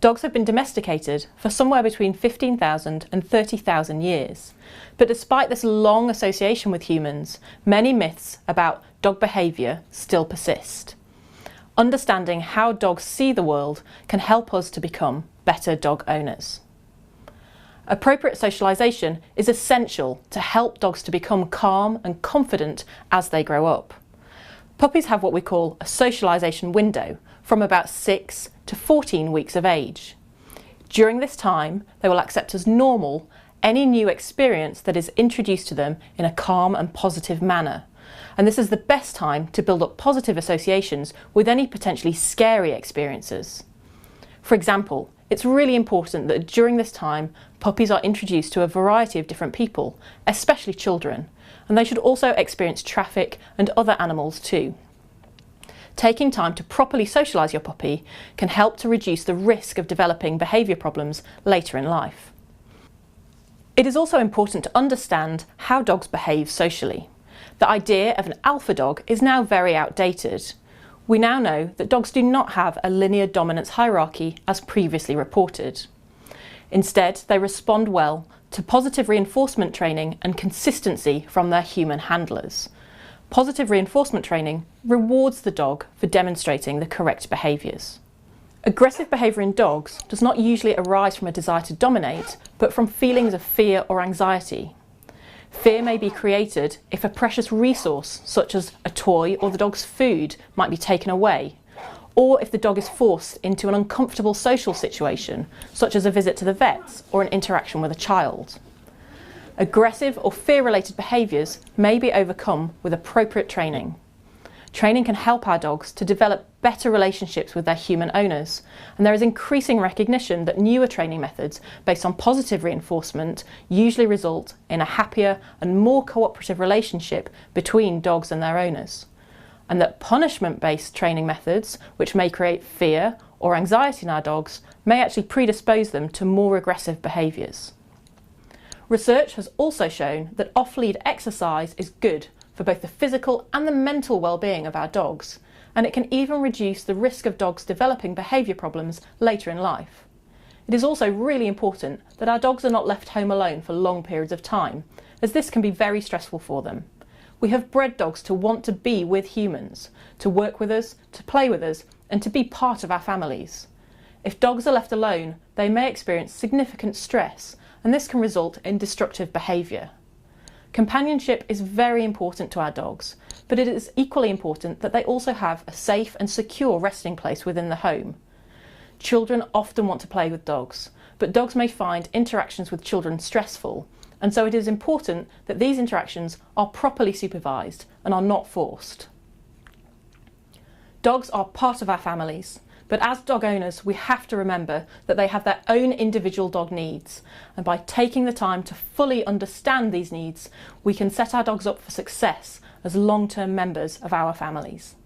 Dogs have been domesticated for somewhere between 15,000 and 30,000 years. But despite this long association with humans, many myths about dog behaviour still persist. Understanding how dogs see the world can help us to become better dog owners. Appropriate socialisation is essential to help dogs to become calm and confident as they grow up. Puppies have what we call a socialisation window from about 6 to 14 weeks of age. During this time, they will accept as normal any new experience that is introduced to them in a calm and positive manner. And this is the best time to build up positive associations with any potentially scary experiences. For example, it's really important that during this time, puppies are introduced to a variety of different people, especially children, and they should also experience traffic and other animals too. Taking time to properly socialise your puppy can help to reduce the risk of developing behaviour problems later in life. It is also important to understand how dogs behave socially. The idea of an alpha dog is now very outdated. We now know that dogs do not have a linear dominance hierarchy as previously reported. Instead, they respond well to positive reinforcement training and consistency from their human handlers. Positive reinforcement training rewards the dog for demonstrating the correct behaviours. Aggressive behaviour in dogs does not usually arise from a desire to dominate, but from feelings of fear or anxiety. Fear may be created if a precious resource, such as a toy or the dog's food, might be taken away, or if the dog is forced into an uncomfortable social situation, such as a visit to the vets or an interaction with a child. Aggressive or fear-related behaviours may be overcome with appropriate training. Training can help our dogs to develop better relationships with their human owners, and there is increasing recognition that newer training methods based on positive reinforcement usually result in a happier and more cooperative relationship between dogs and their owners, and that punishment-based training methods, which may create fear or anxiety in our dogs, may actually predispose them to more aggressive behaviours. Research has also shown that off-lead exercise is good for both the physical and the mental well-being of our dogs, and it can even reduce the risk of dogs developing behaviour problems later in life. It is also really important that our dogs are not left home alone for long periods of time, as this can be very stressful for them. We have bred dogs to want to be with humans, to work with us, to play with us, and to be part of our families. If dogs are left alone, they may experience significant stress, and this can result in destructive behaviour. Companionship is very important to our dogs, but it is equally important that they also have a safe and secure resting place within the home. Children often want to play with dogs, but dogs may find interactions with children stressful, and so it is important that these interactions are properly supervised and are not forced. Dogs are part of our families, but as dog owners we have to remember that they have their own individual dog needs, and by taking the time to fully understand these needs, we can set our dogs up for success as long-term members of our families.